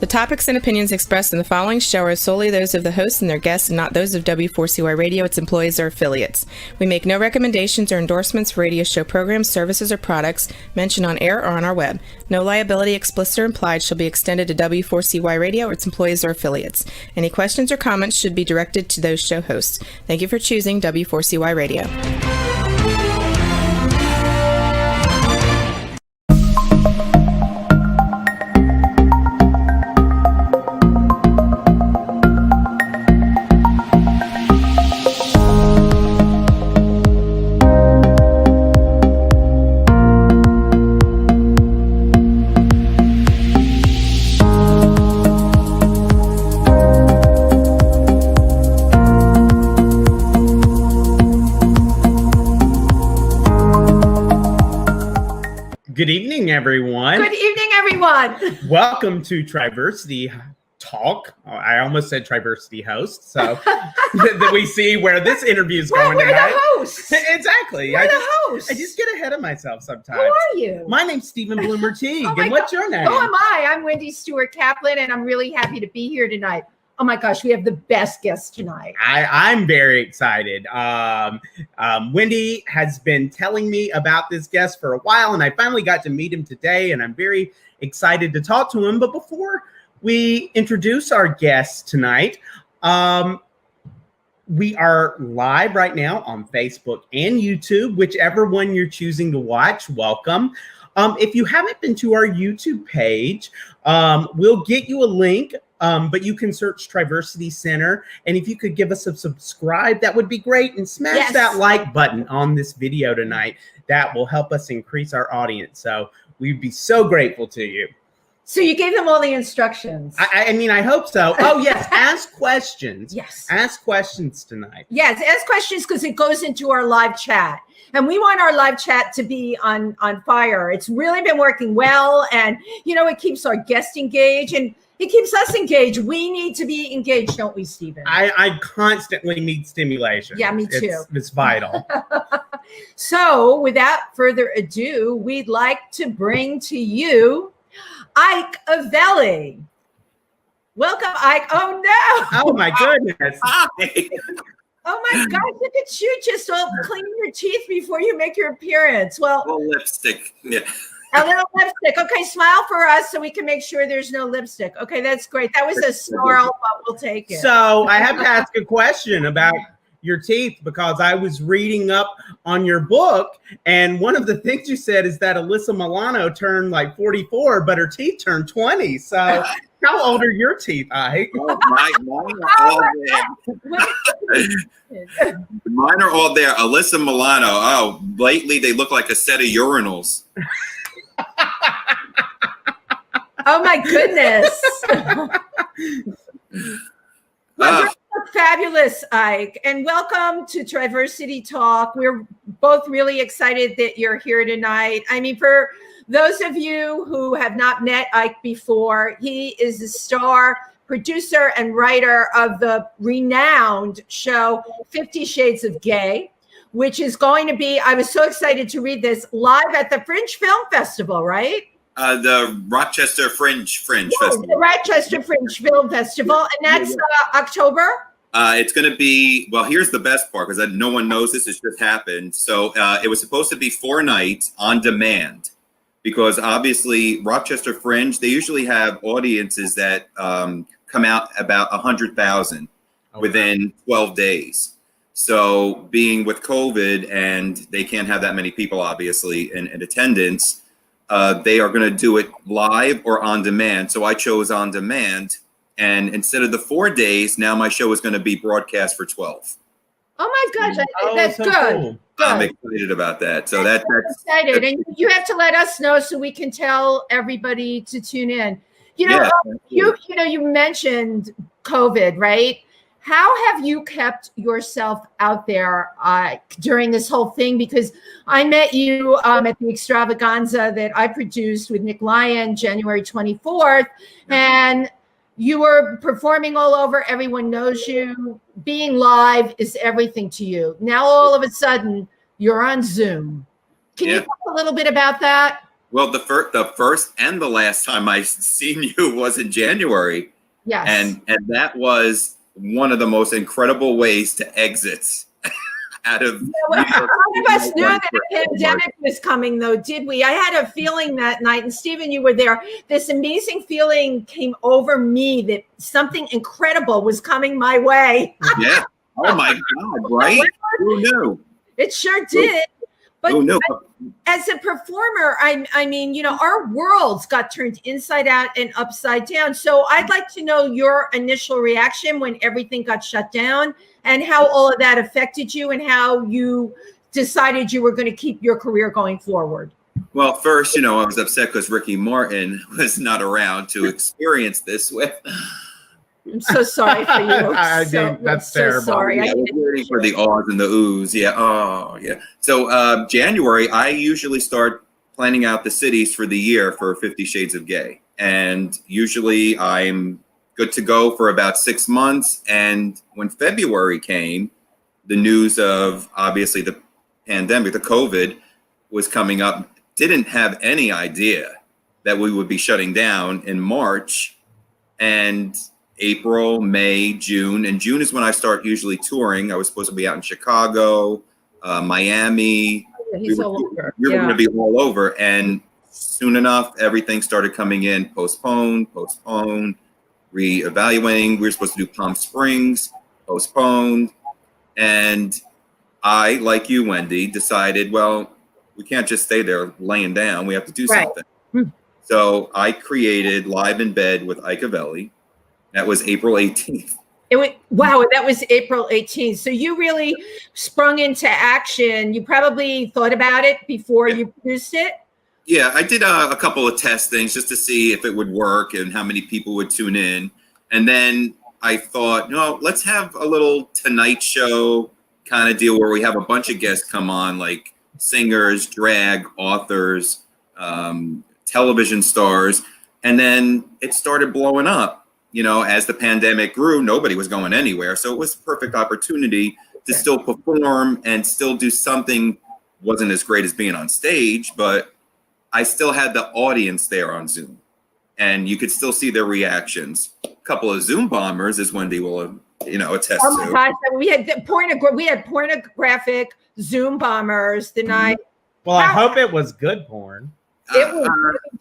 The topics and opinions expressed in the following show are solely those of the hosts and their guests and not those of W4CY Radio, its employees, or affiliates. We make no recommendations or endorsements for radio show programs, services, or products mentioned on air or on our web. No liability, explicit or implied, shall be extended to W4CY Radio or its employees or affiliates. Any questions or comments should be directed to those show hosts. Thank you for choosing W4CY Radio. Good evening, everyone. Good evening, everyone. Welcome to Triversity Talk. I almost said Triversity Host, so that we see where this interview is going tonight. We're the hosts. Exactly. We're the hosts. I just get ahead of myself sometimes. Who are you? My name's Stephen Bloomer Teague. Oh and what's your name? Who am I? I'm Wendy Stewart Kaplan, and I'm really happy to be here tonight. Oh my gosh, we have the best guest tonight. I'm very excited. Wendy has been telling me about this guest for a while, and I finally got to meet him today, and I'm very excited to talk to him. But before we introduce our guest tonight, we are live right now on Facebook and YouTube, whichever one you're choosing to watch. Welcome. If you haven't been to our YouTube page, we'll get you a link. But you can search Triversity Center, and if you could give us a subscribe, that would be great, and smash that like button on this video tonight. That will help us increase our audience, so we'd be so grateful to you. So you gave them all the instructions. I mean, I hope so. Oh, yes, ask questions. Yes. Ask questions tonight. Yes, ask questions because it goes into our live chat. And we want our live chat to be on fire. It's really been working well, and, you know, it keeps our guests engaged, and it keeps us engaged. We need to be engaged, don't we, Stephen? I constantly need stimulation. Yeah, me too. It's vital. So without further ado, we'd like to bring to you Ike Avelli. Welcome, Ike. Oh, no. Oh, my goodness. Hi. Oh, my gosh. Look at you just cleaning your teeth before you make your appearance. Well, A little lipstick. Yeah. A little lipstick. Okay, smile for us so we can make sure there's no lipstick. Okay, that's great. That was a snarl, but we'll take it. So I have to ask a question about your teeth because I was reading up on your book, and one of the things you said is that Alyssa Milano turned like 44, but her teeth turned 20. So how old are your teeth, Ike? Oh, mine are all there. Mine are all there. Alyssa Milano. Oh, lately they look like a set of urinals. Oh my goodness. Well, you're fabulous, Ike, and welcome to Triversity Talk. We're both really excited that you're here tonight. I mean, for those of you who have not met Ike before, he is the star producer and writer of the renowned show 50 Shades of Gay, which is going to be, I was so excited to read this, live at the Fringe Film Festival, right? The Rochester Fringe Festival. The Rochester Fringe Film Festival, and that's October? It's going to be, well, here's the best part, because no one knows this, it's just happened. So it was supposed to be 4 nights on demand, because obviously Rochester Fringe, they usually have audiences that come out about 100,000 within 12 days. So being with COVID, and they can't have that many people, obviously, in attendance, they are going to do it live or on demand. So I chose on demand. And instead of the 4 days, now my show is going to be broadcast for 12. Oh my gosh, that's so good. Cool. Good. I'm excited about that. So that's excited. And you have to let us know so we can tell everybody to tune in. You know, you mentioned COVID, right? How have you kept yourself out there during this whole thing? Because I met you at the extravaganza that I produced with Nick Lyon, January 24th, and you were performing all over. Everyone knows you. Being live is everything to you. Now, all of a sudden, you're on Zoom. Can you talk a little bit about that? Well, the first and the last time I seen you was in January. Yes. And that was one of the most incredible ways to exit out of. None of us knew that a pandemic was coming, though, did we? I had a feeling that night, and Stephen, you were there. This amazing feeling came over me that something incredible was coming my way. Yeah. Oh my God! Right? Who knew? It sure did. But who knew? As a performer, I mean, our worlds got turned inside out and upside down. So I'd like to know your initial reaction when everything got shut down and how all of that affected you and how you decided you were going to keep your career going forward. Well, first, I was upset because Ricky Martin was not around to experience this with. I'm so sorry for you. That's terrible. So sorry. Yeah, I was waiting for the ahs and the oohs. Yeah. Oh, yeah. So January, I usually start planning out the cities for the year for 50 Shades of Gay. And usually I'm good to go for about 6 months. And when February came, the news of obviously the pandemic, the COVID was coming up, didn't have any idea that we would be shutting down in March. And April, May, June, and June is when I start usually touring. I was supposed to be out in Chicago, Miami. He's all over. We were going to be all over, and soon enough, everything started coming in, postponed, reevaluating. We were supposed to do Palm Springs, postponed, and I, like you, Wendy, decided, well, we can't just stay there laying down. We have to do something. So I created Live in Bed with Ike Avelli. That was April 18th. Wow, that was April 18th. So you really sprung into action. You probably thought about it before you produced it? Yeah, I did a couple of test things just to see if it would work and how many people would tune in. And then I thought, let's have a little Tonight Show kind of deal where we have a bunch of guests come on, like singers, drag, authors, television stars. And then it started blowing up. As the pandemic grew, nobody was going anywhere. So it was a perfect opportunity to still perform and still do something. Wasn't as great as being on stage, but I still had the audience there on Zoom. And you could still see their reactions. A couple of Zoom bombers, as Wendy will, attest oh my to. gosh, we had pornographic Zoom bombers the night. Well, I hope it was good porn. It was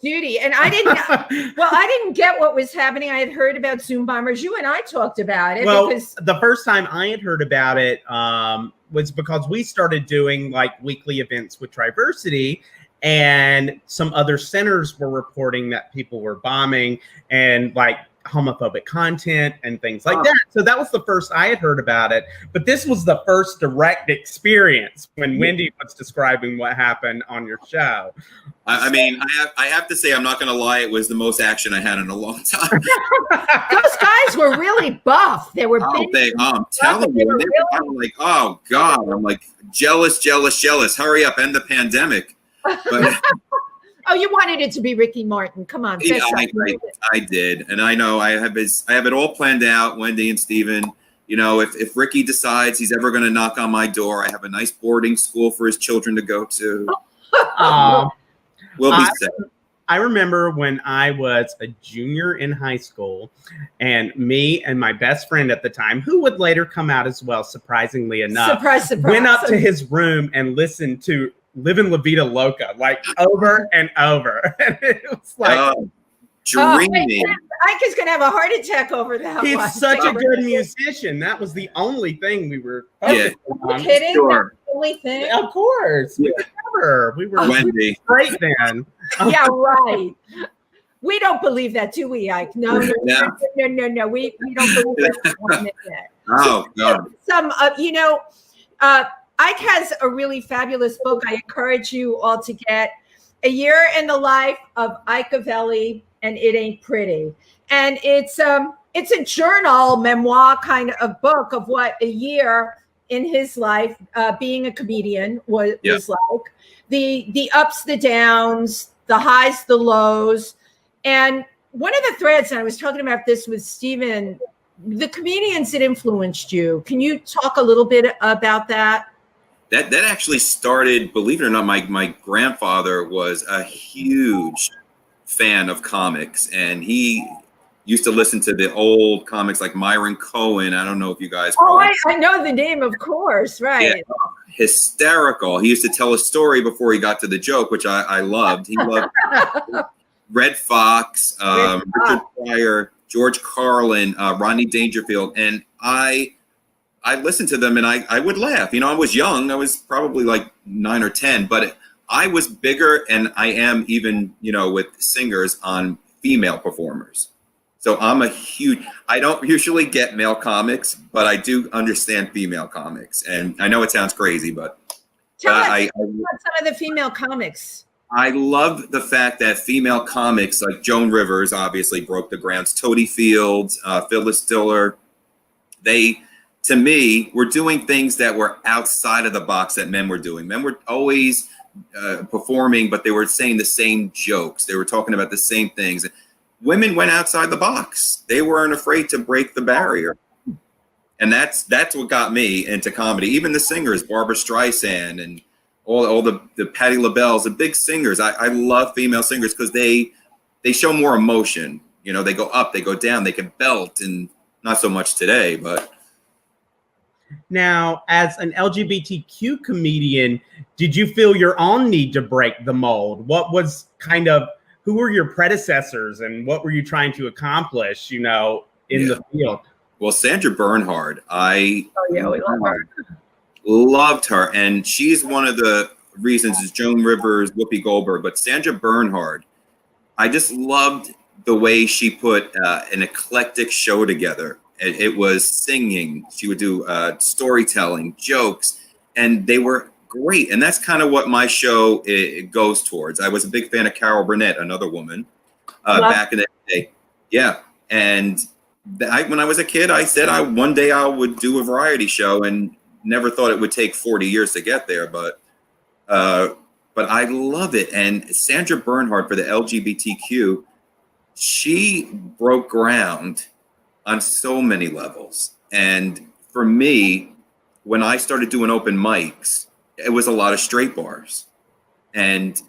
Judy, and I didn't get what was happening. I had heard about Zoom bombers. You and I talked about it. Well, the first time I had heard about it was because we started doing like weekly events with Triversity, and some other centers were reporting that people were bombing and like homophobic content and things like that. So that was the first I had heard about it. But this was the first direct experience when Wendy was describing what happened on your show. I mean, I have to say, I'm not going to lie. It was the most action I had in a long time. Those guys were really buff. They were big. I'm telling you. I'm like, oh God. I'm like, jealous. Hurry up. End the pandemic. But oh, you wanted it to be Ricky Martin. Come on. Yeah, I did. And I know I have it all planned out, Wendy and Stephen. If Ricky decides he's ever going to knock on my door, I have a nice boarding school for his children to go to. We'll be set. I remember when I was a junior in high school, and me and my best friend at the time, who would later come out as well, surprisingly enough, went up to his room and listened to Livin' La Vida Loca, like over and over. And it was like dreaming. Ike is going to have a heart attack over that. He's such a good musician. That was the only thing we were focused on. Kidding? Sure. That's the only thing? Of course. We were Wendy. great then. Yeah, right. We don't believe that, do we, Ike? No. We don't believe that. Oh, God. Ike has a really fabulous book I encourage you all to get. A Year in the Life of Ike Avelli and It Ain't Pretty. And it's a journal, memoir kind of book of what a year in his life being a comedian was like. The ups, the downs, the highs, the lows. And one of the threads, and I was talking about this with Stephen, the comedians that influenced you. Can you talk a little bit about that? that actually started, believe it or not, my grandfather was a huge fan of comics, and he used to listen to the old comics like Myron Cohen. I don't know if you guys. Oh, I know the name, of course, right? Yeah, hysterical. He used to tell a story before he got to the joke, which I loved. He loved Red Fox, Richard Pryor, George Carlin, Rodney Dangerfield, and I listened to them and I would laugh. You know, I was young. I was probably like 9 or 10, but I was bigger, and I am even, you know, with singers, on female performers. So I don't usually get male comics, but I do understand female comics. And I know it sounds crazy, but Tell us about some of the female comics. I love the fact that female comics like Joan Rivers obviously broke the grounds. Toady Fields, Phyllis Diller, they, to me, were doing things that were outside of the box that men were doing. Men were always performing, but they were saying the same jokes. They were talking about the same things. Women went outside the box. They weren't afraid to break the barrier. And that's what got me into comedy. Even the singers, Barbara Streisand and all the Patti LaBelle's, the big singers. I love female singers because they show more emotion. You know, they go up, they go down, they can belt, and not so much today, but. Now, as an LGBTQ comedian, did you feel your own need to break the mold? What was who were your predecessors and what were you trying to accomplish, you know, in the field? Well, Sandra Bernhard, we love her. Loved her. And she's one of the reasons is Joan Rivers, Whoopi Goldberg, but Sandra Bernhard, I just loved the way she put an eclectic show together. It was singing. She would do storytelling, jokes, and they were great. And that's kind of what my show it goes towards. I was a big fan of Carol Burnett, another woman, back in the day. Yeah. And when I was a kid, I said one day I would do a variety show, and never thought it would take 40 years to get there. But I love it. And Sandra Bernhard, for the LGBTQ, she broke ground on so many levels. And for me, when I started doing open mics, it was a lot of straight bars. And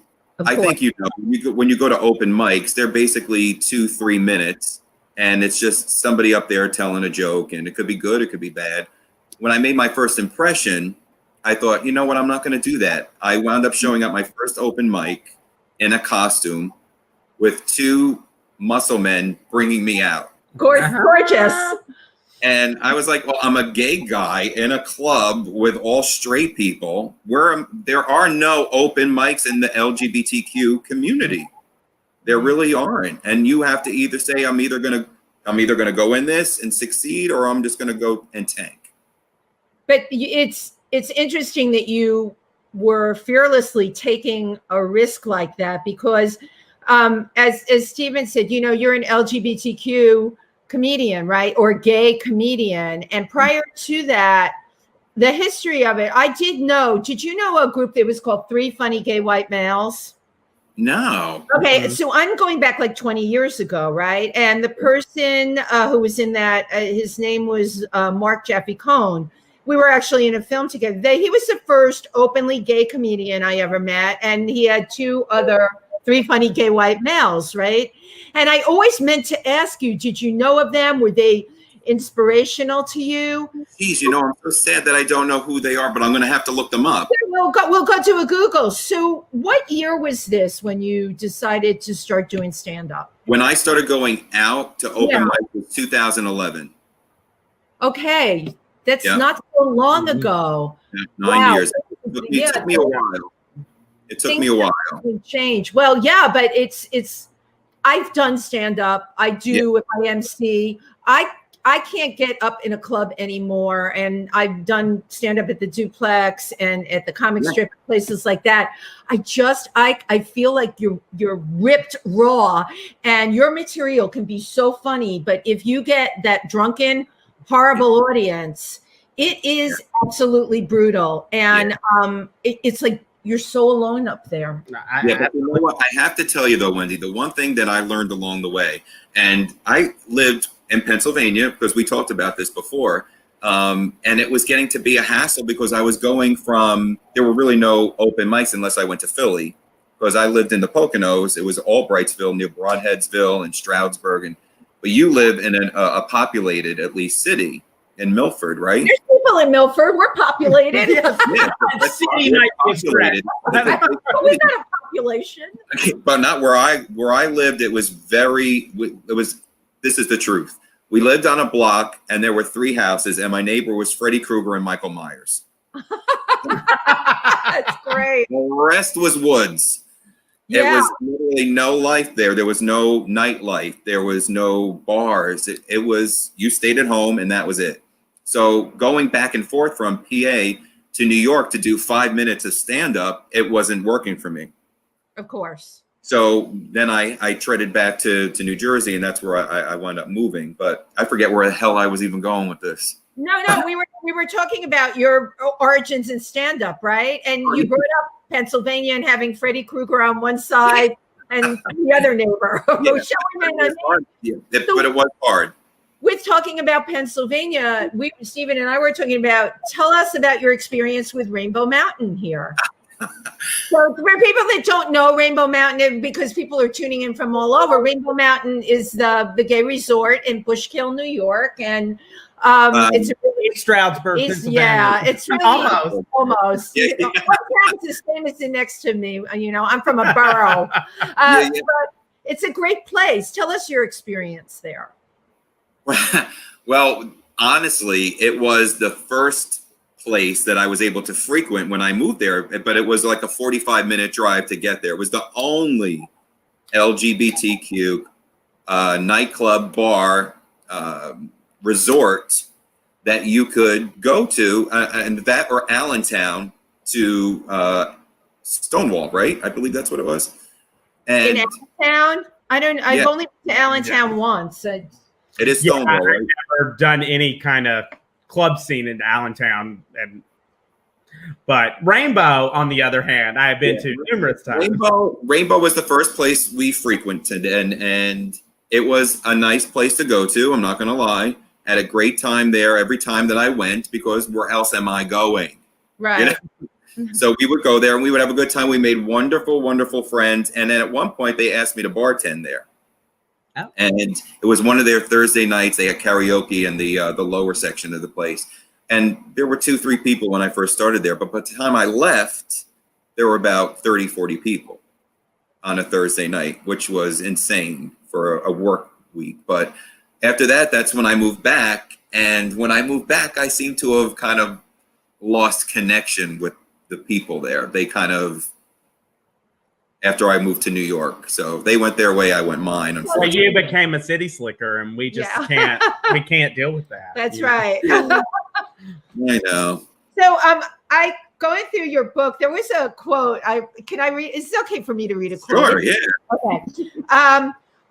I think, you know, when you go to open mics, they're basically 2-3 minutes, and it's just somebody up there telling a joke, and it could be good, it could be bad. When I made my first impression, I thought, you know what, I'm not going to do that. I wound up showing up my first open mic in a costume with 2 muscle men bringing me out. Gorgeous. And I was like, well, I'm a gay guy in a club with all straight people where there are no open mics in the LGBTQ community. There really aren't. And you have to either say, I'm either going to go in this and succeed, or I'm just going to go and tank. But it's interesting that you were fearlessly taking a risk like that, because as Stephen said, you know, you're an LGBTQ comedian, right? Or gay comedian. And prior to that, the history of it, did you know a group that was called Three Funny Gay White Males? No. Okay, so I'm going back like 20 years ago, right? And the person who was in that, his name was Mark Jeffy Cohn. We were actually in a film together. He was the first openly gay comedian I ever met, and he had 2 other Three Funny Gay White Males, right? And I always meant to ask you, did you know of them? Were they inspirational to you? Geez, you know, I'm so sad that I don't know who they are, but I'm going to have to look them up. We'll go do a Google. So what year was this when you decided to start doing stand-up? When I started going out to open mic was 2011. Okay. That's not so long ago. 9 years. It took me a while. It took me a while. Change. Well, yeah, but it's. I've done stand up. I do if I MC. I can't get up in a club anymore, and I've done stand up at the Duplex and at the comic strip, places like that. I feel like you're ripped raw, and your material can be so funny, but if you get that drunken, horrible audience, it is absolutely brutal, and it's like you're so alone up there. But you know what? I have to tell you though, Wendy, the one thing that I learned along the way, and I lived in Pennsylvania because we talked about this before. And it was getting to be a hassle because I was going from, there were really no open mics unless I went to Philly, because I lived in the Poconos. It was Albrightsville near Broadheadsville and Stroudsburg. But you live in a populated, at least, city in Milford, right? There's people in Milford. We're populated. Yeah, City might be populated. We got a population. But not where I lived. It was this is the truth. We lived on a block and there were 3 houses, and my neighbor was Freddy Krueger and Michael Myers. That's great. The rest was woods. Yeah. It was literally no life there. There was no nightlife. There was no bars. It was, you stayed at home and that was it. So going back and forth from PA to New York to do 5 minutes of stand-up, it wasn't working for me. Of course. So then I treaded back to New Jersey, and that's where I wound up moving. But I forget where the hell I was even going with this. No, we were talking about your origins in stand-up, right? And you brought up Pennsylvania and having Freddy Krueger on one side and the other neighbor. But it was hard. With talking about Pennsylvania, Stephen and I were talking about, tell us about your experience with Rainbow Mountain here. So for people that don't know Rainbow Mountain, because people are tuning in from all over, Rainbow Mountain is the gay resort in Bushkill, New York, and it's really Stroudsburg, yeah, it's really almost. Yeah. You know, what is famous next to me? You know, I'm from a borough, but it's a great place. Tell us your experience there. Well, honestly, it was the first place that I was able to frequent when I moved there, but it was like a 45-minute drive to get there. It was the only LGBTQ nightclub bar resort that you could go to, and that or Allentown to Stonewall, right? I believe that's what it was. And in Allentown, I've only been to Allentown once. It is Stonewall. I've Right? never done any kind of club scene in Allentown, but Rainbow, on the other hand, I have been to numerous times. Rainbow was the first place we frequented, and it was a nice place to go to. I'm not going to lie. Had a great time there every time that I went, because where else am I going? Right. You know? So we would go there and we would have a good time. We made wonderful, wonderful friends. And then at one point they asked me to bartend there. Oh. And it was one of their Thursday nights. They had karaoke in the lower section of the place. And there were 2-3 people when I first started there. But by the time I left, there were about 30-40 people on a Thursday night, which was insane for a work week. But after that, that's when I moved back. And when I moved back, I seem to have kind of lost connection with the people there. They kind of, after I moved to New York. So they went their way, I went mine. Well, you became a city slicker, and we just can't deal with that. That's right. I know. So I going through your book, there was a quote. Can I read? Is it okay for me to read a quote? Sure, yeah. Okay.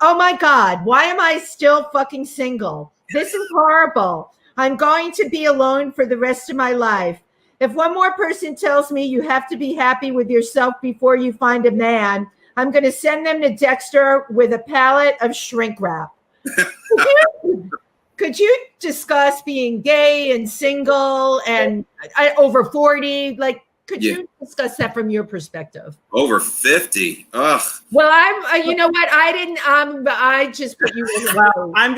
Oh my God, why am I still fucking single? This is horrible. I'm going to be alone for the rest of my life. If one more person tells me you have to be happy with yourself before you find a man, I'm going to send them to Dexter with a pallet of shrink wrap. Could you discuss being gay and single and over 40? Like, could you discuss that from your perspective? Over 50. Ugh. Well, I'm, you know what? I just put you in the row. I'm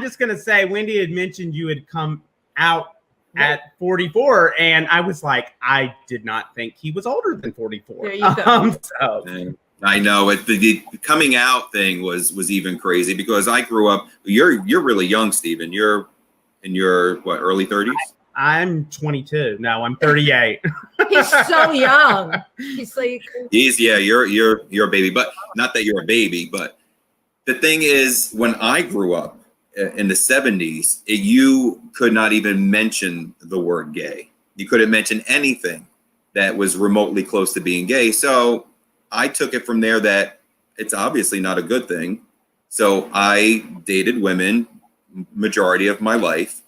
just going to say, Wendy had mentioned you had come out at 44, and I was like, I did not think he was older than 44. There you go. I know the coming out thing was even crazy, because I grew up. You're really young, Stephen. You're in your early 30s. I'm 22. No, I'm 38. He's so young. He's like you're a baby, but not that you're a baby. But the thing is, when I grew up in the 70s, you could not even mention the word gay. You couldn't mention anything that was remotely close to being gay. So I took it from there that it's obviously not a good thing. So I dated women majority of my life,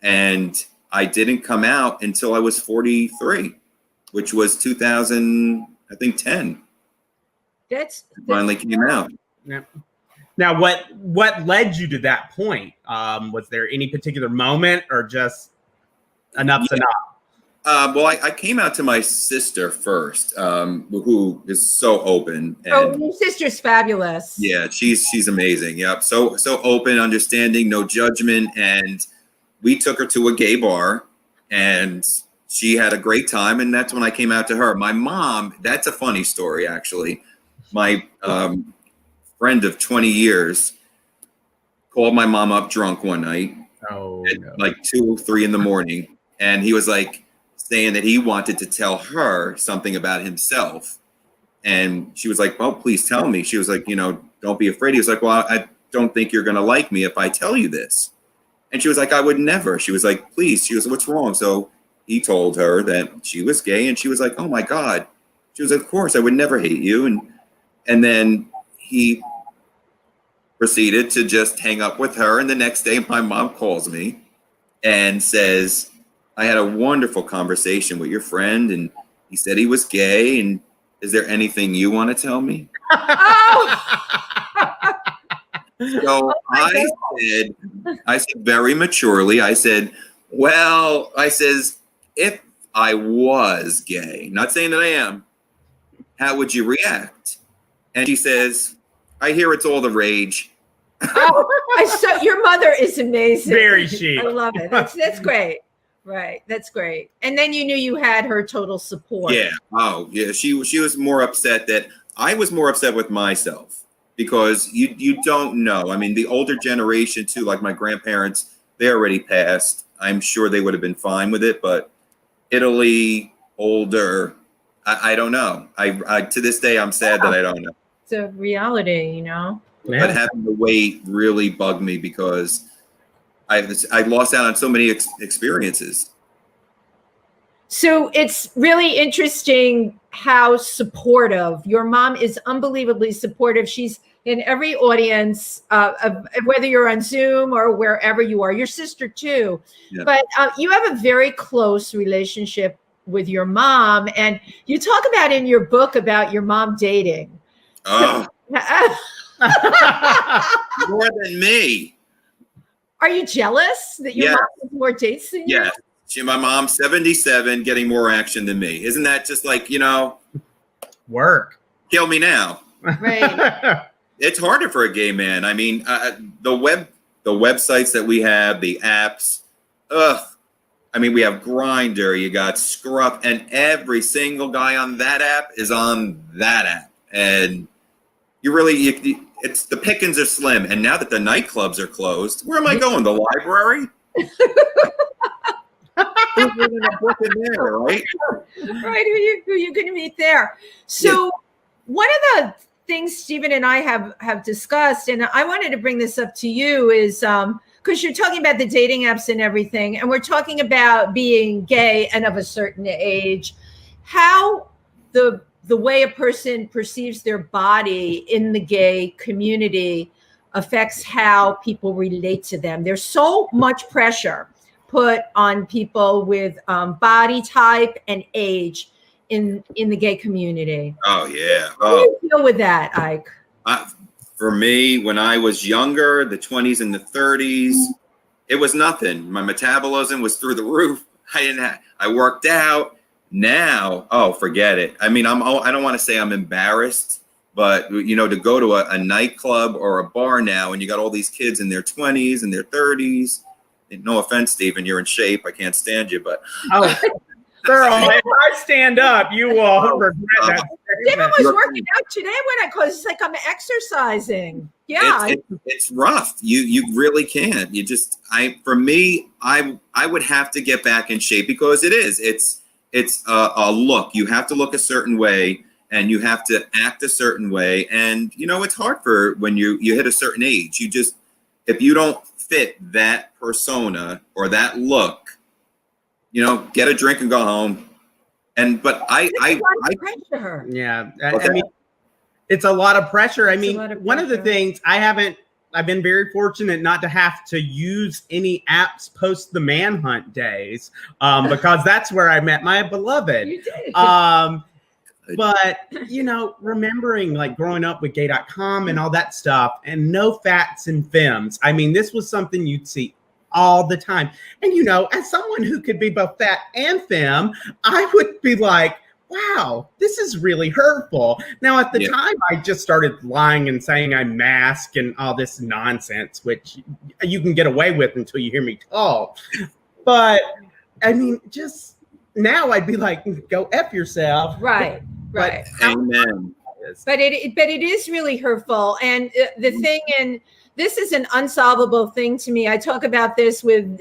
and I didn't come out until I was 43, which was 2010. That's Finally came out. Yeah. Now, what led you to that point? Was there any particular moment, or just enough's enough? Well, I came out to my sister first, who is so open. And your sister's fabulous. yeah, she's amazing. Yep, so open, understanding, no judgment, and we took her to a gay bar, and she had a great time, and that's when I came out to her. My mom, that's a funny story, actually. My friend of 20 years called my mom up drunk one night at like 2 or 3 in the morning, and he was like saying that he wanted to tell her something about himself. And she was like, well, please tell me. She was like, don't be afraid. He was like, well, I don't think you're going to like me if I tell you this. And she was like, I would never. She was like, please. She was, what's wrong? So he told her that she was gay, and she was like, oh my God. She was like, of course, I would never hate you. And then he proceeded to just hang up with her. And the next day, my mom calls me and says, I had a wonderful conversation with your friend, and he said he was gay. And is there anything you want to tell me? So I said very maturely, I said, well, I says, if I was gay, not saying that I am, how would you react? And she says, I hear it's all the rage. Your mother is amazing. Very chic. I love it. That's great. Right. That's great. And then you knew you had her total support. Yeah. Oh, yeah. She was more upset that I was more upset with myself, because you don't know. I mean, the older generation too, like my grandparents, they already passed. I'm sure they would have been fine with it, but Italy, older, I don't know. I to this day, I'm sad that I don't know. It's a reality, Yeah. But having to wait really bugged me, because I lost out on so many experiences. So it's really interesting how supportive your mom is. Unbelievably supportive. She's in every audience, whether you're on Zoom or wherever you are. Your sister too, yeah. But you have a very close relationship with your mom, and you talk about in your book about your mom dating. Oh, more than me. Are you jealous that your mom has more dates than you? Yeah, my mom's 77, getting more action than me. Isn't that just like, work? Kill me now. Right. It's harder for a gay man. I mean, the websites that we have, the apps. I mean, we have Grindr, you got Scruff, and every single guy on that app is on that app. And it's the pickings are slim. And now that the nightclubs are closed, where am I going? The library? There, right? Right. Who you going to meet there? So one of the things Stephen and I have discussed, and I wanted to bring this up to you, is because you're talking about the dating apps and everything, and we're talking about being gay and of a certain age, how the way a person perceives their body in the gay community affects how people relate to them. There's so much pressure put on people with body type and age in the gay community. Oh, yeah. How do you deal with that, Ike? For me, when I was younger, the 20s and the 30s, it was nothing. My metabolism was through the roof. I worked out. Now, forget it. I mean, I don't want to say I'm embarrassed, but to go to a nightclub or a bar now, and you got all these kids in their 20s and their 30s. No offense, Stephen, you're in shape. I can't stand you, but girl, if I stand up, you will regret that. Stephen was working out today when I called. It's like I'm exercising. Yeah, it's rough. You really can't. For me, I would have to get back in shape, because it's a look. You have to look a certain way, and you have to act a certain way. And it's hard for when you hit a certain age. If you don't fit that persona or that look, get a drink and go home. But pressure. Yeah, I mean, it's a lot of pressure. I mean, one of the things I've been very fortunate not to have to use any apps post the manhunt days, because that's where I met my beloved. You did. But, you know, remembering like growing up with gay.com and all that stuff and no fats and femmes. I mean, this was something you'd see all the time. And, you know, as someone who could be both fat and femme, I would be like, wow, this is really hurtful. Now, at the time, I just started lying and saying I'm masked and all this nonsense, which you can get away with until you hear me talk. But, I mean, just now I'd be like, go F yourself. Right. Amen. But it is really hurtful. And the thing, and this is an unsolvable thing to me. I talk about this with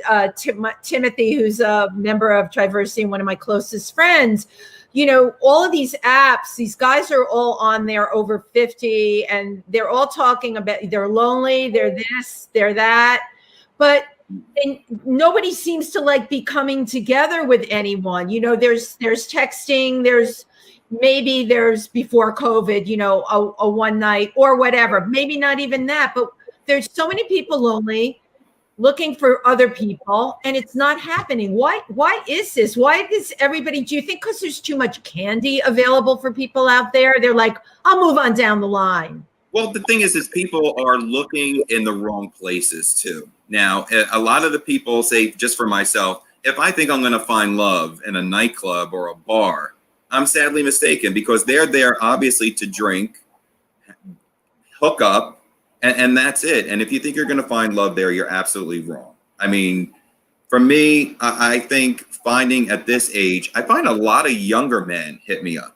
Timothy, who's a member of Triversity and one of my closest friends. You know, all of these apps, these guys are all on there over 50, and they're all talking about they're lonely, they're this, they're that. But and nobody seems to like be coming together with anyone. You know, there's texting, there's before COVID, you know, a one night or whatever, maybe not even that, but there's so many people lonely, looking for other people, and it's not happening. Why is this? Why does everybody, do you think because there's too much candy available for people out there? They're like, I'll move on down the line. Well, the thing is people are looking in the wrong places too. Now, a lot of the people say, just for myself, if I think I'm going to find love in a nightclub or a bar, I'm sadly mistaken, because they're there obviously to drink, hook up, and that's it. And if you think you're going to find love there, you're absolutely wrong. I mean, for me, I think finding at this age, I find a lot of younger men hit me up,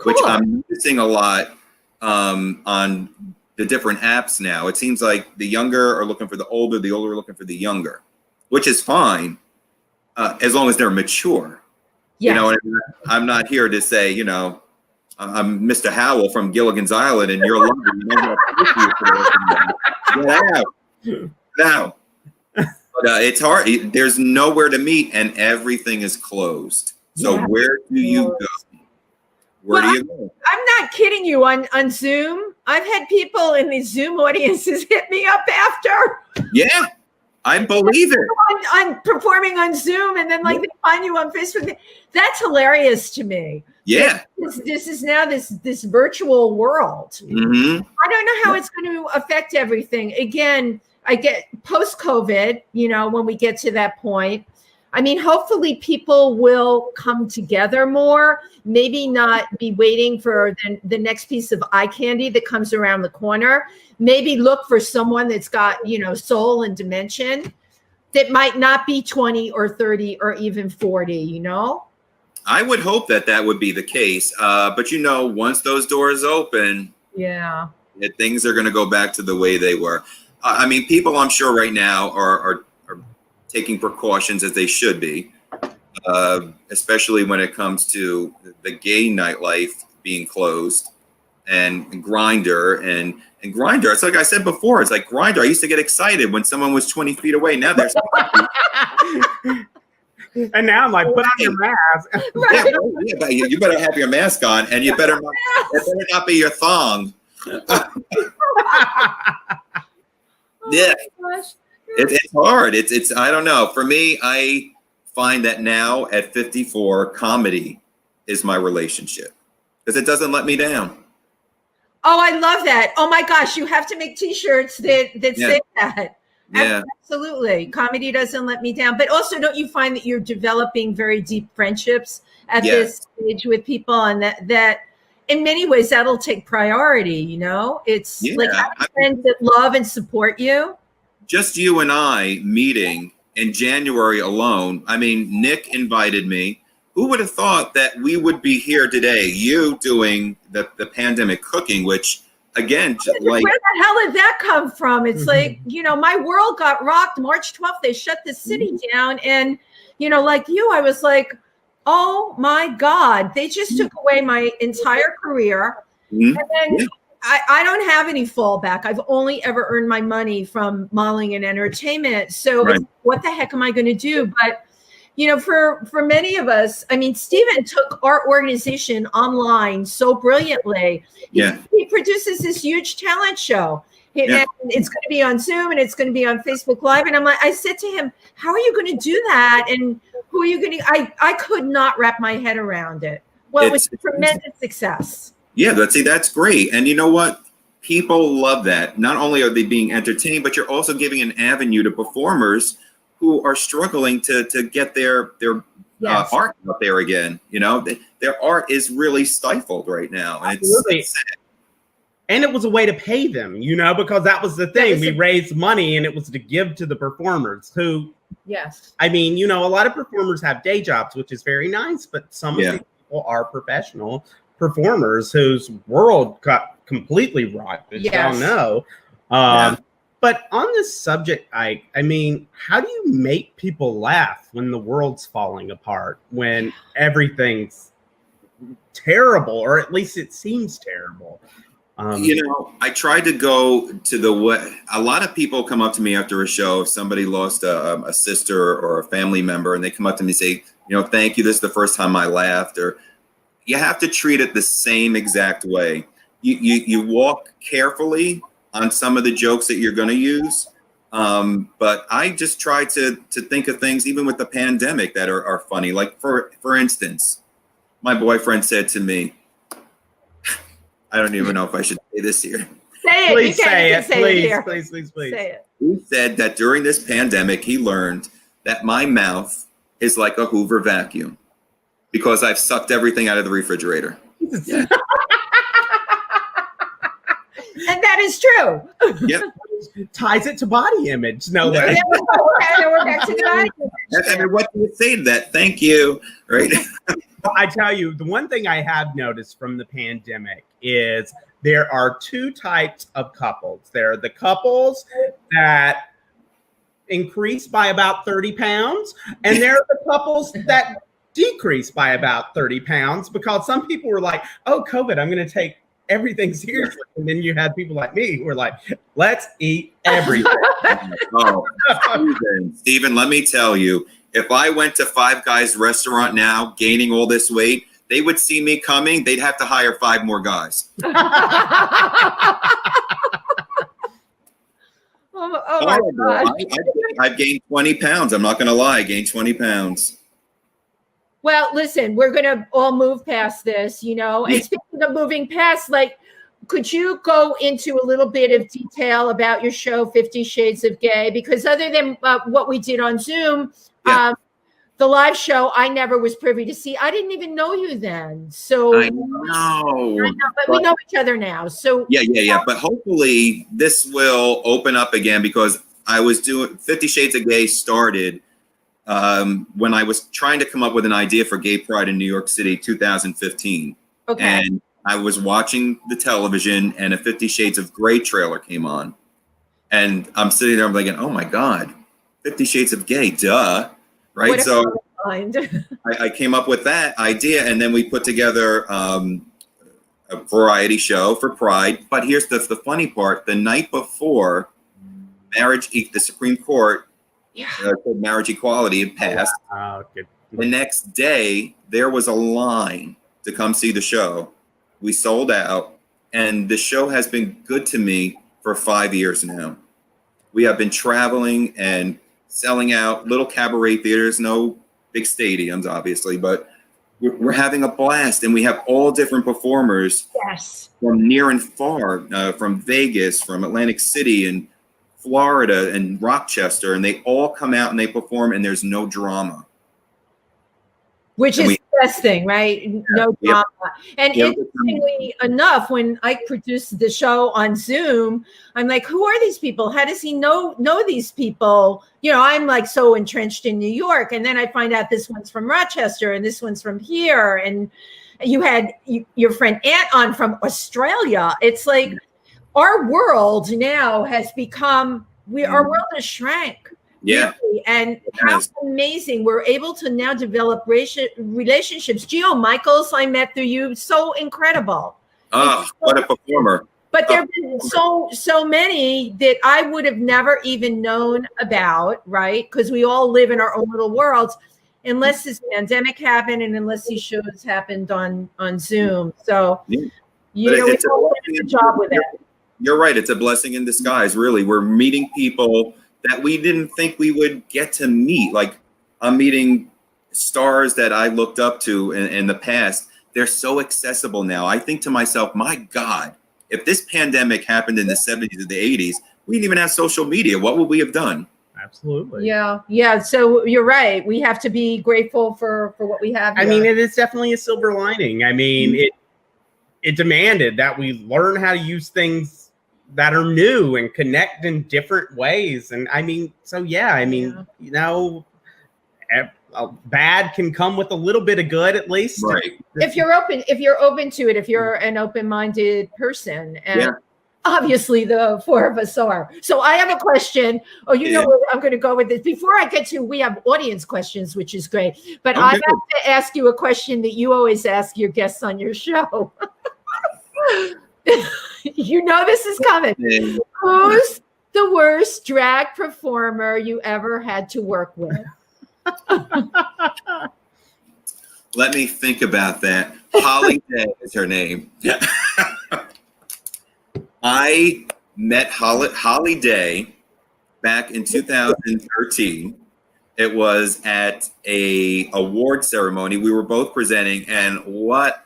which I'm noticing a lot on the different apps now. It seems like the younger are looking for the older are looking for the younger, which is fine as long as they're mature. Yes. You know, and I'm not here to say, you know, I'm Mr. Howell from Gilligan's Island, and you're loving No. But it's hard. There's nowhere to meet, and everything is closed. So where do you go? Where do you go? I'm not kidding you. On Zoom, I've had people in these Zoom audiences hit me up after. Yeah, I believe it. On performing on Zoom, and then like they find you on Facebook. That's hilarious to me. Yeah, this is now this virtual world. Mm-hmm. I don't know how it's going to affect everything. Again, I get post-COVID, you know, when we get to that point. I mean, hopefully people will come together more, maybe not be waiting for the next piece of eye candy that comes around the corner. Maybe look for someone that's got, you know, soul and dimension that might not be 20 or 30 or even 40, you know? I would hope that would be the case. But, you know, once those doors open, things are going to go back to the way they were. I mean, people, I'm sure right now are taking precautions as they should be, especially when it comes to the gay nightlife being closed and Grindr and Grindr. It's like I said before, it's like Grindr. I used to get excited when someone was 20 feet away. Now there's and now I'm like, put on your mask. Right. But you better have your mask on, and it better not be your thong. Yeah, it's hard. It's I don't know. For me, I find that now at 54, comedy is my relationship because it doesn't let me down. Oh, I love that. Oh my gosh, you have to make T-shirts that say that. Yeah, absolutely. Comedy doesn't let me down. But also, don't you find that you're developing very deep friendships at this stage with people, and that in many ways that'll take priority, you know? It's like having friends that love and support you. Just you and I meeting in January alone. I mean, Nick invited me. Who would have thought that we would be here today? You doing the pandemic cooking, which again, like, where the hell did that come from? It's like, you know, my world got rocked March 12th. They shut the city down. And, you know, like you, I was like, oh my God, they just took away my entire career. And then I don't have any fallback. I've only ever earned my money from modeling and entertainment. So it's, what the heck am I going to do? But, you know, for many of us, I mean, Stephen took our organization online so brilliantly. He produces this huge talent show. And it's going to be on Zoom and it's going to be on Facebook Live. And I said to him, how are you going to do that? And who are you going to, I could not wrap my head around it. Well, it was a tremendous success. Yeah, that's great. And you know what? People love that. Not only are they being entertained, but you're also giving an avenue to performers who are struggling to get their Yes. art out there again. You know, their art is really stifled right now. And Absolutely. it's sad. And it was a way to pay them, you know, because that was the thing. We raised money and it was to give to the performers who, yes. I mean, you know, a lot of performers have day jobs, which is very nice, but some of these people are professional performers whose world got completely rocked, as y'all know. But on this subject, I mean, how do you make people laugh when the world's falling apart, when everything's terrible, or at least it seems terrible? You know, I tried to go to the way a lot of people come up to me after a show. If somebody lost a sister or a family member, and they come up to me and say, you know, thank you. This is the first time I laughed. Or you have to treat it the same exact way. You walk carefully on some of the jokes that you're going to use. But I just try to think of things, even with the pandemic, that are funny. Like, for instance, my boyfriend said to me, I don't even know if I should say this here. Say it. Please say it. Please. Say it. He said that during this pandemic, he learned that my mouth is like a Hoover vacuum because I've sucked everything out of the refrigerator. Yeah. And that is true. Yep. Ties it to body image. No way. Okay, we're back to the body image. I mean, what do you say to that? Thank you. Right. I tell you, the one thing I have noticed from the pandemic is there are two types of couples. There are the couples that increase by about 30 pounds, and there are the couples that decrease by about 30 pounds because some people were like, oh, COVID, I'm going to take everything seriously. And then you had people like me who were like, let's eat everything. Oh, Stephen, let me tell you, if I went to Five Guys restaurant now, gaining all this weight, they would see me coming. They'd have to hire 5 more guys. Oh my God. I've gained 20 pounds. I'm not going to lie. I gained 20 pounds. Well, listen, we're going to all move past this, you know, and speaking of moving past, like, could you go into a little bit of detail about your show, 50 Shades of Gay? Because other than what we did on Zoom, the live show, I never was privy to see. I didn't even know you then. So I know, but we know each other now. So yeah. But hopefully this will open up again, because I was doing 50 Shades of Gay started when I was trying to come up with an idea for Gay Pride in New York City, 2015. Okay. And I was watching the television and a 50 Shades of Grey trailer came on. And I'm sitting there, I'm thinking, oh my God, 50 Shades of Gay, duh. Right. So I came up with that idea, and then we put together a variety show for Pride. But here's the funny part. The night before the Supreme Court said marriage equality had passed. The next day, there was a line to come see the show. We sold out, and the show has been good to me for 5 years now. We have been traveling and selling out little cabaret theaters, no big stadiums, obviously, but we're having a blast, and we have all different performers from near and far, from Vegas, from Atlantic City, and Florida, and Rochester, and they all come out and they perform, and there's no drama. Which is the best thing, right? No drama. And interestingly enough, when Ike produced the show on Zoom, I'm like, who are these people? How does he know these people? You know, I'm like so entrenched in New York. And then I find out this one's from Rochester and this one's from here. And you had your friend Aunt on from Australia. It's like our world now has become, our world has shrank. Yeah. Really. And how amazing. We're able to now develop relationships. Gio Michaels, I met through you. So incredible. Oh, what a performer. But there have been so many that I would have never even known about, right? Because we all live in our own little worlds, unless this pandemic happened and unless these shows happened on Zoom. So, you know, we all did a good job with it. You're right. It's a blessing in disguise, really. We're meeting people that we didn't think we would get to meet. Like, I'm meeting stars that I looked up to in the past they're so accessible now. I think to myself, my God, if this pandemic happened in the 70s or the 80s, we didn't even have social media. What would we have done? Absolutely. Yeah. So you're right. We have to be grateful for what we have here. I mean, it is definitely a silver lining. I mean, it demanded that we learn how to use things that are new and connect in different ways. And I mean, so yeah, I mean, you know, bad can come with a little bit of good, at least. Right. If you're open to it, if you're an open-minded person, and obviously the four of us are. So I have a question. Oh, you know where I'm going to go with this. Before I get to, we have audience questions, which is great. But I have to ask you a question that you always ask your guests on your show. You know this is coming. Who's the worst drag performer you ever had to work with? Let me think about that. Holly Day is her name. I met Holly Day back in 2013. It was at a award ceremony. We were both presenting, and what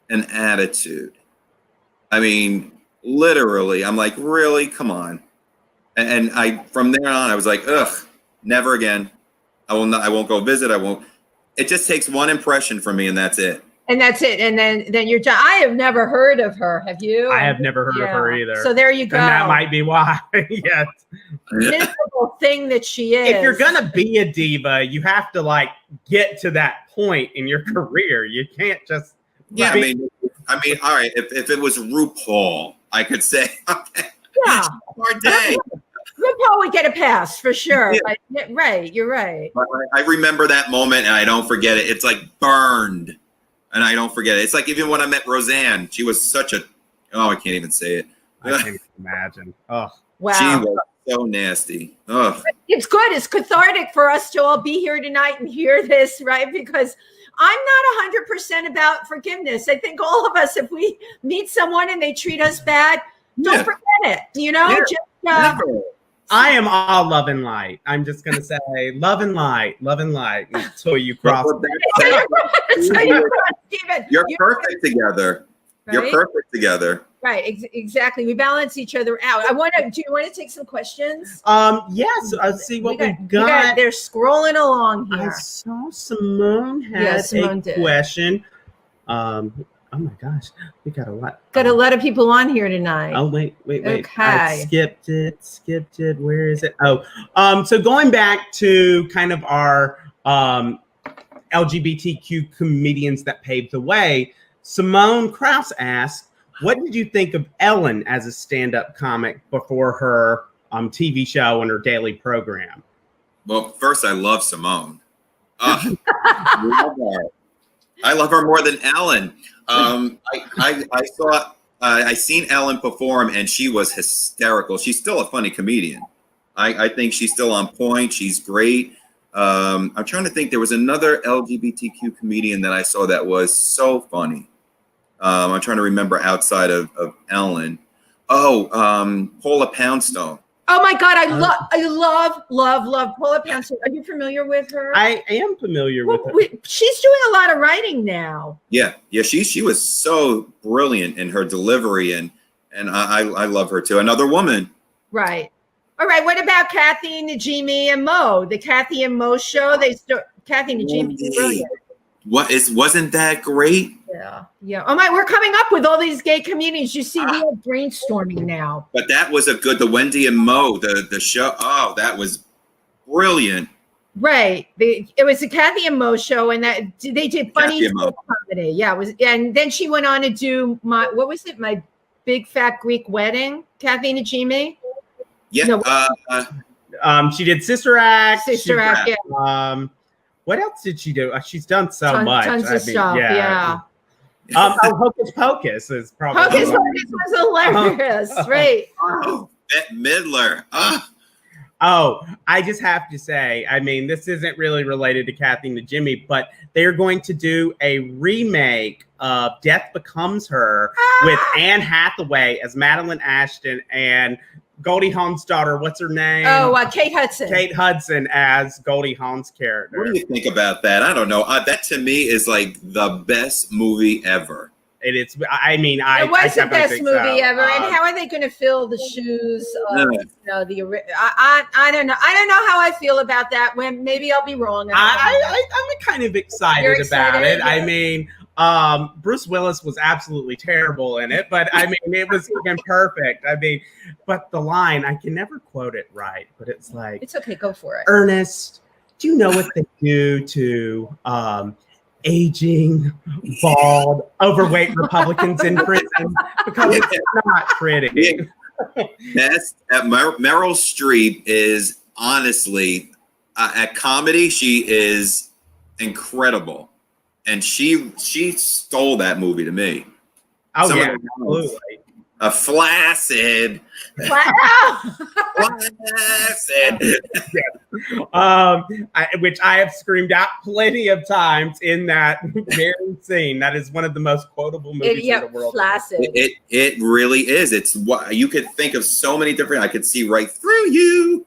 an attitude. I mean, literally, I'm like, really? Come on. And I, from there on, I was like, ugh, never again. I won't go visit. I won't. It just takes one impression from me, and that's it. And that's it. And then you're done. I have never heard of her. Have you? I have never heard of her either. So there you go. And that might be why. Yes. Miserable thing that she is. If you're gonna be a diva, you have to like get to that point in your career. You can't just. Yeah, I mean, all right. If it was RuPaul, I could say, okay, yeah, hard day. RuPaul would get a pass for sure. Yeah. But, right, you're right. I remember that moment, and I don't forget it. It's like burned, and I don't forget it. It's like even when I met Roseanne, she was such a. Oh, I can't even say it. I can't even imagine. Oh, wow. She was so nasty. Oh, it's good. It's cathartic for us to all be here tonight and hear this, right? Because I'm not 100% about forgiveness. I think all of us, if we meet someone and they treat us bad, don't forget it. You know, I am all love and light. I'm just gonna say love and light until you cross. You're perfect together. Right? You're perfect together. Right, exactly. We balance each other out. Do you want to take some questions? Yes. Let's see what we got. They're scrolling along here. I saw Simone had a question. Oh my gosh, we got a lot. Got a lot of people on here tonight. Oh wait. Okay. I skipped it. Where is it? Oh, so going back to kind of our LGBTQ comedians that paved the way, Simone Krause asked, what did you think of Ellen as a stand-up comic before her TV show and her daily program? Well, first, I love Simone. I love her more than Ellen. I seen Ellen perform, and she was hysterical. She's still a funny comedian. I think she's still on point. She's great. I'm trying to think. There was another LGBTQ comedian that I saw that was so funny. I'm trying to remember outside of Ellen. Paula Poundstone. Oh my God, I love Paula Poundstone. Are you familiar with her? I am familiar with her. She's doing a lot of writing now. Yeah. She was so brilliant in her delivery, and I love her too. Another woman. Right. All right. What about Kathy Najimy and Mo? The Kathy and Mo show. Kathy Najimy is brilliant. Wasn't that great? Yeah. Oh my, we're coming up with all these gay comedians. You see, we are brainstorming now. But that was the Wendy and Mo, the show. Oh, that was brilliant. Right. It was the Kathy and Mo show, and that they did funny comedy. Yeah, it was, and then she went on to do my Big Fat Greek Wedding. Kathy Najimy. Yeah. No, she did Sister Act. Sister Act. Yeah. What else did she do? She's done so much. Tons of stuff. Yeah. Hocus Pocus is probably. Hocus Pocus was hilarious, right? Oh, Bette Midler. Oh, I just have to say, I mean, this isn't really related to Kathy Najimy, but they're going to do a remake of Death Becomes Her with Anne Hathaway as Madeline Ashton and Goldie Hawn's daughter. What's her name? Oh, Kate Hudson. Kate Hudson as Goldie Hawn's character. What do you think about that? I don't know. That to me is like the best movie ever. It is. I mean, I was the best movie so. ever. And how are they going to fill the shoes? I don't know. I don't know how I feel about that. When maybe I'll be wrong. I'm kind of excited about it. Yeah. I mean, Bruce Willis was absolutely terrible in it, but I mean, it was even perfect. I mean, but the line, I can never quote it right, but it's like, it's okay, go for it. Ernest, do you know what they do to aging, bald, overweight Republicans in prison? Because it's not pretty. Meryl Streep is honestly at comedy. She is incredible, and she stole that movie to me. Oh yeah, absolutely. Flaccid. Wow. Flaccid. Which I have screamed out plenty of times in that very scene. That is one of the most quotable movies in the world. Flaccid. It really is. It's what you could think of so many different. I could see right through you.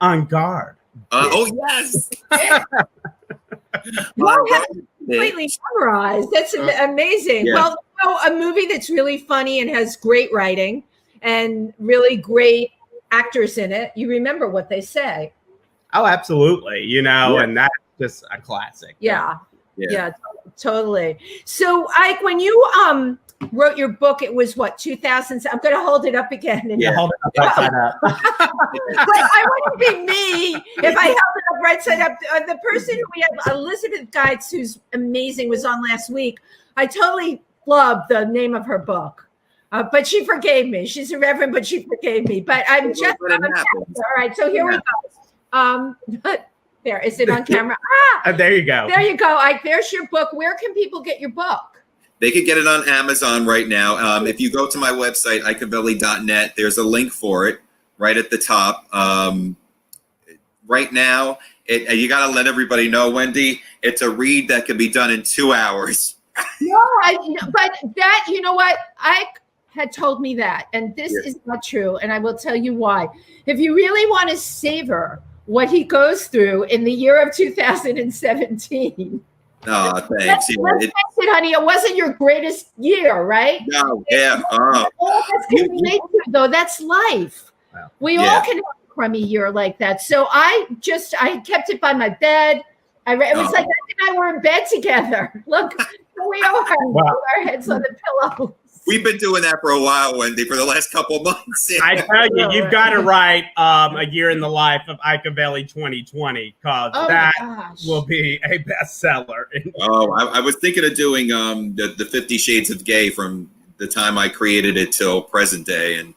On guard. Oh yes. Well, completely memorized. That's amazing. Yeah. Well, a movie that's really funny and has great writing and really great actors in it. You remember what they say. Oh, absolutely. And that's just a classic. Yeah, totally. So, Ike, when you wrote your book, it was what, 2000? I'm going to hold it up again. Hold it up right side up. But I wouldn't be me if I held it up right side up. The person who we have, Elizabeth Geitz, who's amazing, was on last week. I totally loved the name of her book, but she forgave me. She's a reverend, but she forgave me. But I'm just all right. So here we go. There, is it on camera? There you go. There you go, Ike. There's your book. Where can people get your book? They could get it on Amazon right now. If you go to my website, ikeavelli.net, there's a link for it right at the top. Right now, you got to let everybody know, Wendy, it's a read that can be done in 2 hours. No, but that, you know what? Ike had told me that, and this is not true, and I will tell you why. If you really want to savor what he goes through in the year of 2017. Oh, thanks. Let's face it, honey. It wasn't your greatest year, right? No, yeah. Though that's life. Wow. We all can have a crummy year like that. So I kept it by my bed. It was like Ike and I were in bed together. Look, we all have our heads on the pillow. We've been doing that for a while, Wendy, for the last couple of months. I tell you, you've got to write a year in the life of Ike Avelli 2020, because that will be a bestseller. I was thinking of doing the 50 Shades of Gay from the time I created it till present day, and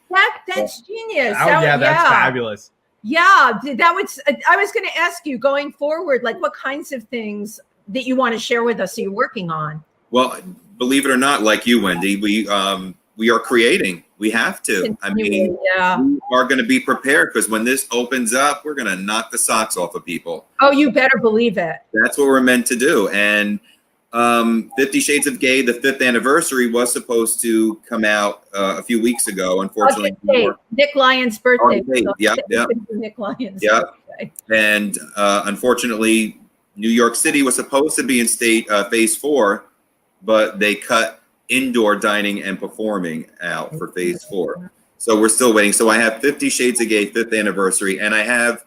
that's genius. Oh yeah, that's fabulous. Yeah, I was going to ask you going forward, like what kinds of things that you want to share with us that you're working on. Well, believe it or not, like you, Wendy, we are creating. We have to. I mean, we are going to be prepared, because when this opens up, we're going to knock the socks off of people. Oh, you better believe it. That's what we're meant to do. And 50 Shades of Gay, the 5th anniversary, was supposed to come out a few weeks ago. Unfortunately, Nick Lyon's birthday. Yep. Nick Lyon's birthday. And unfortunately, New York City was supposed to be in phase 4. But they cut indoor dining and performing out for phase 4. So we're still waiting. So I have 50 Shades of Gay 5th anniversary, and I have,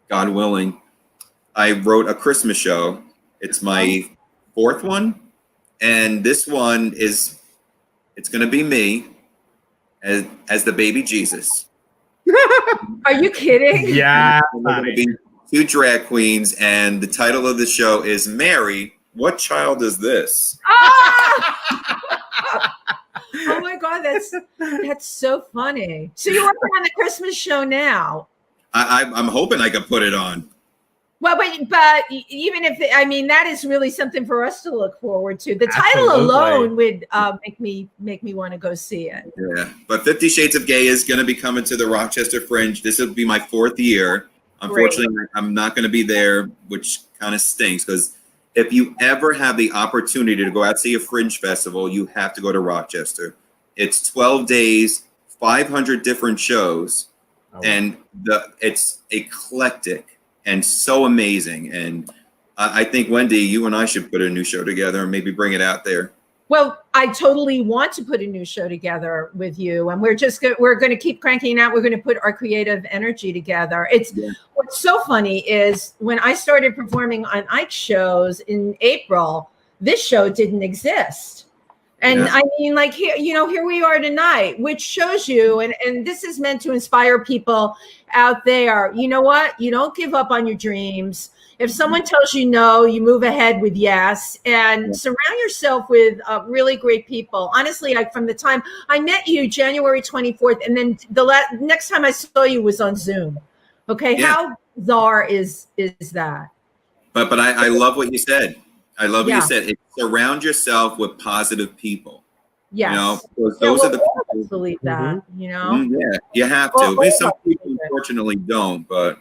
God willing, I wrote a Christmas show. It's my 4th one. And this one it's going to be me as the baby Jesus. Are you kidding? Yeah. Going to be 2 drag queens, and the title of the show is Mary, What Child Is This? Oh my God, that's so funny. So you're working on the Christmas show now. I'm hoping I can put it on. Well, but even if that is really something for us to look forward to. The title alone would make me want to go see it. Yeah, but 50 Shades of Gay is going to be coming to the Rochester Fringe. This will be my 4th year. Unfortunately, I'm not going to be there, which kind of stinks, because if you ever have the opportunity to go out to see a Fringe festival, you have to go to Rochester. It's 12 days, 500 different shows, and it's eclectic and so amazing. And I think, Wendy, you and I should put a new show together and maybe bring it out there. Well, I totally want to put a new show together with you, and we're going to keep cranking out. We're going to put our creative energy together. What's so funny is when I started performing on Ike shows in April, this show didn't exist. And I mean, like, here we are tonight, which shows you, and this is meant to inspire people out there. You know what? You don't give up on your dreams. If someone tells you no, you move ahead with yes, and surround yourself with really great people. Honestly, from the time I met you, January 24th, and then the next time I saw you was on Zoom. Okay, how bizarre is that? But I love what you said. I love what you said. Surround yourself with positive people. Yes. Those are the people who believe that. You have to. Some people unfortunately don't, but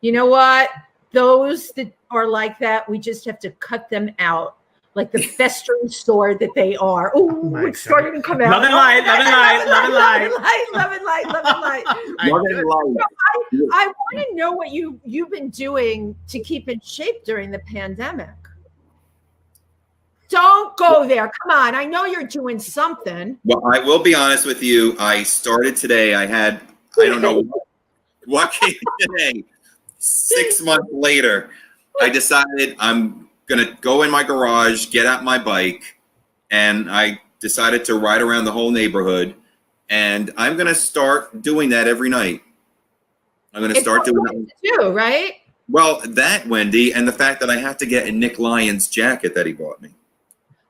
you know what? Those that are like that, we just have to cut them out, like the festering sword that they are. Oh, it's starting to come out. Love and light, love and light, love and light, love and light, love and light. I want to know what you've been doing to keep in shape during the pandemic. Don't go there. Come on. I know you're doing something. Well, I will be honest with you. I started today. I don't know what came today. 6 months later, I decided I'm going to go in my garage, get out my bike, and I decided to ride around the whole neighborhood. And I'm going to start doing that every night. I'm going to start doing that too, right? Well, that, Wendy, and the fact that I have to get a Nick Lyons jacket that he bought me.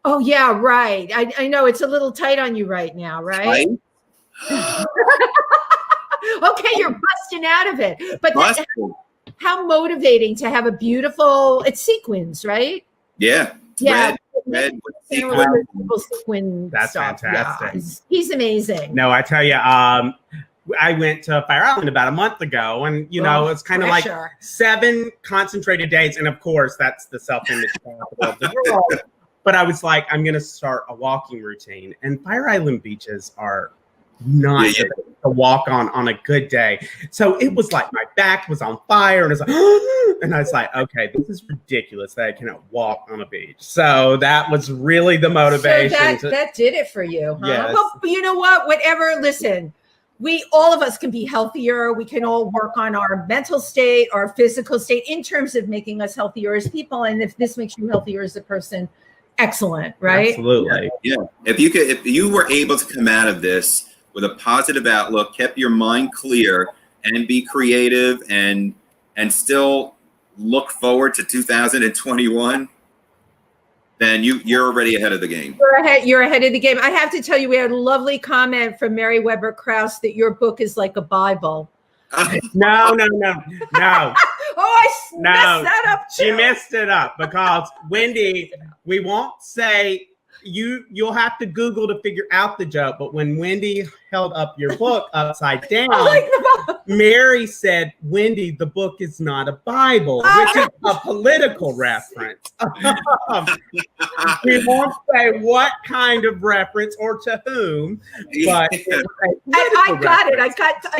Oh, yeah, right. I know it's a little tight on you right now, right? Okay, you're busting out of it. But how motivating to have a beautiful, it's sequins, right? Yeah. Red with sequin. That's stuff. fantastic. Yeah, he's amazing. No, I tell you, I went to Fire Island about a month ago, and it's kind of like 7 concentrated days. And of course, that's the self-image capital of the world. But I was like, I'm going to start a walking routine. And Fire Island beaches are not to walk on a good day. So it was like my back was on fire, and I was like, and I was like, okay, this is ridiculous that I cannot walk on a beach. So that was really the motivation. So that did it for you, huh? Yes. Well, you know what? Whatever, listen. All of us can be healthier. We can all work on our mental state, our physical state in terms of making us healthier as people. And if this makes you healthier as a person, excellent, right? Absolutely. Yeah. If you were able to come out of this with a positive outlook, kept your mind clear, and be creative and still look forward to 2021, then you're already ahead of the game. You're ahead of the game. I have to tell you, we had a lovely comment from Mary Weber Krause that your book is like a Bible. No. I messed that up too. She messed it up because Wendy, we won't say you'll have to Google to figure out the joke. But when Wendy held up your book upside down, Mary said, Wendy, the book is not a Bible, which is a political reference. We won't say what kind of reference or to whom, but I got it. I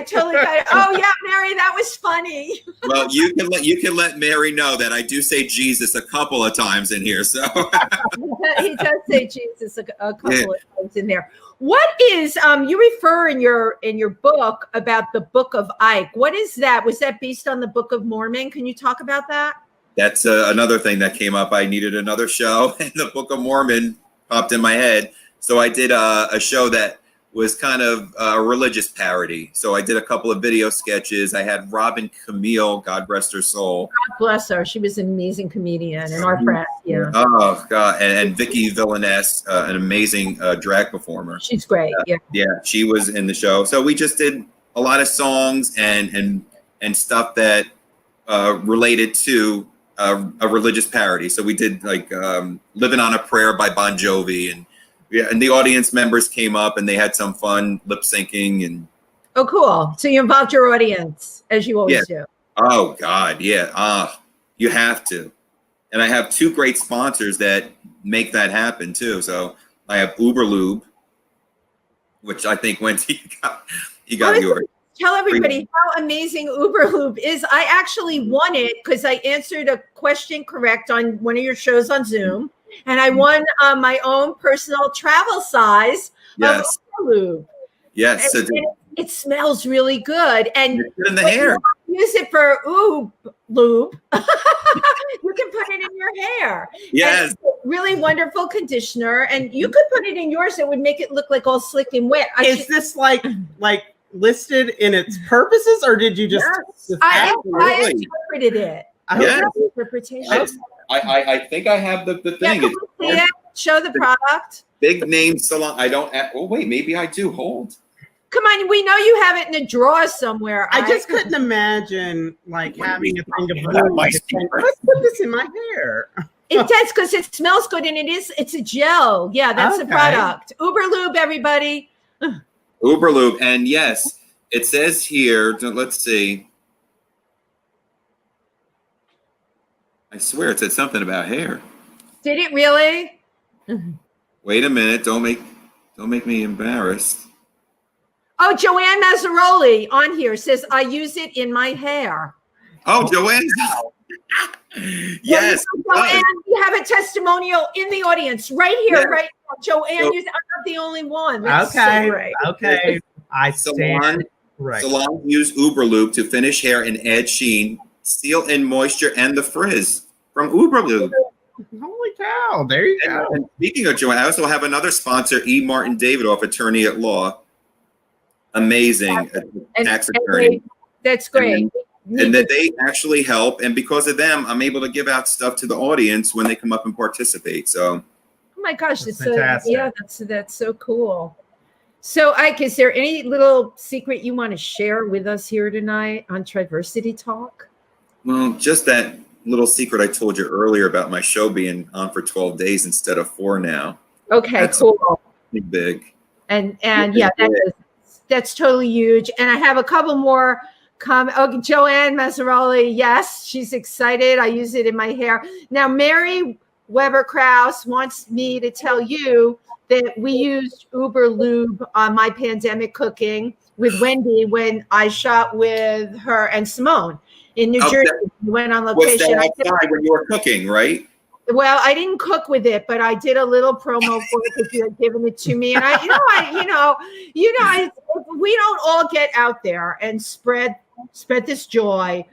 totally got it. Oh yeah, Mary, that was funny. Well, you can let Mary know that I do say Jesus a couple of times in here. So he does say Jesus a couple of times in there. What is you refer in your book about the Book of Ike? What is that? Was that based on the Book of Mormon? Can you talk about that? That's another thing that came up. I needed another show, and the Book of Mormon popped in my head. So I did a show that was kind of a religious parody. So I did a couple of video sketches. I had Robin Camille, God rest her soul. God bless her. She was an amazing comedian and our friend. Yeah. Oh God, and Vicky Villaness, an amazing drag performer. She's great. Yeah, she was in the show. So we just did a lot of songs and stuff that related to a religious parody. So we did like "Living on a Prayer" by Bon Jovi, and the audience members came up and they had some fun lip syncing and. Oh, cool! So you involved your audience as you always do. Oh God, yeah. You have to. And I have 2 great sponsors that make that happen too. So I have Uber Lube, which I think Wendy you got yours. Tell everybody how amazing Uber Lube is. I actually won it because I answered a question correct on one of your shows on Zoom, and I won my own personal travel size of Uber Lube. Yes, and it smells really good, and in the hair. Use it for lube. You can put it in your hair. Yes, really wonderful conditioner, and you could put it in yours. It would make it look like all slick and wet. Is this like listed in its purposes, or did you just? Yes. I interpreted it. Interpretation. I think I have the thing. Yeah, show the product. Big name salon. I don't. Oh wait, maybe I do. Hold. Come on, we know you have it in a drawer somewhere. I just couldn't imagine having a thing of blue. Let's put this in my hair. It does because it smells good, and it's a gel. Yeah, that's the product. Uber Lube, everybody. Uber Lube, and yes, it says here. Let's see. I swear it said something about hair. Did it really? Wait a minute! Don't make me embarrassed. Oh, Joanne Mazzaroli on here says, I use it in my hair. Oh, Joanne. Yes. Joanne, we have a testimonial in the audience right here, right now. Joanne, I'm not the only one. That's so great. Okay. Salons use Uber Lube to finish hair and add sheen, seal in moisture, and the frizz from Uber Lube. Holy cow. There you go. And speaking of Joanne, I also have another sponsor, E. Martin Davidoff, attorney at law. Amazing tax attorney. That's great. And that they actually help. And because of them, I'm able to give out stuff to the audience when they come up and participate. So, oh my gosh, that's so cool. So, Ike, is there any little secret you want to share with us here tonight on Triversity Talk? Well, just that little secret I told you earlier about my show being on for 12 days instead of 4 now. Okay, that's cool. Big. And yeah, that's totally huge. And I have a couple more Joanne Mazzaroli. Yes, she's excited. I use it in my hair. Now, Mary Weber Krause wants me to tell you that we used Uber Lube on my pandemic cooking with Wendy when I shot with her and Simone in New Jersey. We went on location. Was that outside when you were cooking, right? Well, I didn't cook with it, but I did a little promo for it because you had given it to me. And we don't all get out there and spread this joy,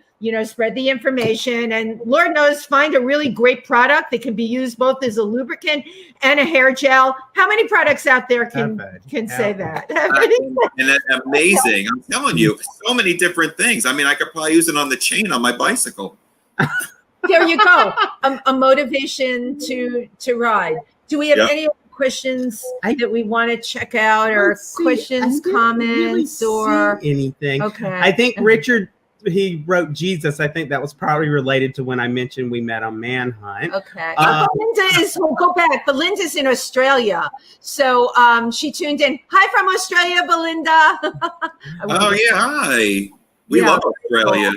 spread the information, and Lord knows, find a really great product that can be used both as a lubricant and a hair gel. How many products out there can say that? And that's amazing. I'm telling you, so many different things. I mean, I could probably use it on the chain on my bicycle. There you go. A motivation to ride. Do we have any questions that we want to check out, or questions, comments, or anything? Okay. I think Richard, he wrote Jesus. I think that was probably related to when I mentioned we met on Manhunt. Okay. We'll go back. Belinda's in Australia. So she tuned in. Hi from Australia, Belinda. Hi. We love Australia.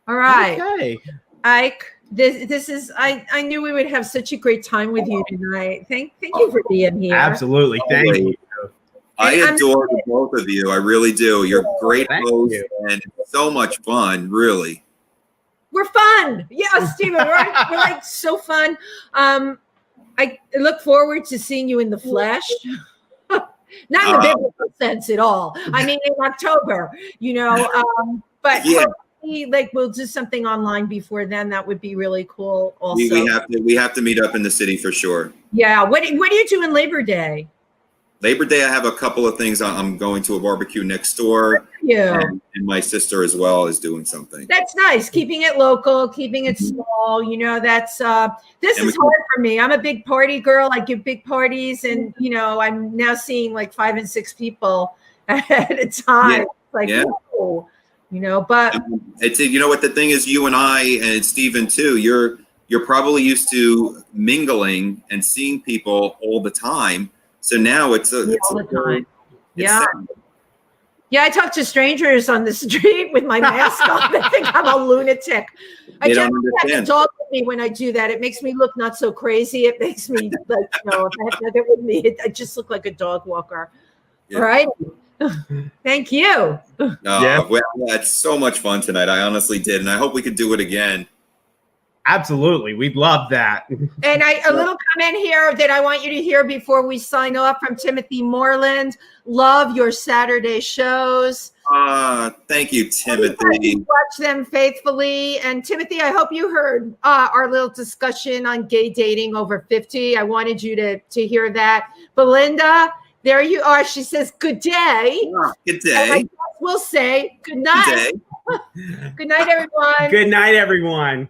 All right. Okay. Ike, this is I knew we would have such a great time with you tonight. Thank you for being here. Absolutely. Thank you. I adore both of you. I really do. You're great hosts and so much fun, really. We're fun. Yeah, Stephen, we're like so fun. I look forward to seeing you in the flesh. Not in the biblical sense at all. I mean, in October, but we'll do something online before then. That would be really cool. Also, we have to meet up in the city for sure. Yeah. What do you do in Labor Day? Labor Day, I have a couple of things. I'm going to a barbecue next door. Yeah. And my sister as well is doing something. That's nice. Keeping it local, keeping it small. That's this is hard for me. I'm a big party girl. I give big parties, and I'm now seeing like 5 and 6 people at a time. Whoa. But it's what the thing is, you and I and Stephen too, you're probably used to mingling and seeing people all the time. So now it's all the time. Yeah, I talk to strangers on the street with my mask on. They think I'm a lunatic. I just have to talk with me when I do that. It makes me look not so crazy. It makes me if I have it with me, I just look like a dog walker. Yeah. Right. Thank you. Yeah. Well, we had so much fun tonight. I honestly did, and I hope we could do it again. Absolutely. We'd love that. And a little comment here that I want you to hear before we sign off from Timothy Moreland. Love your Saturday shows. Thank you, Timothy. Watch them faithfully. And Timothy, I hope you heard our little discussion on gay dating over 50. I wanted you to hear that. Belinda, there you are. She says, good day. Good day. We'll say good night. Good day. Good night, everyone. Good night, everyone.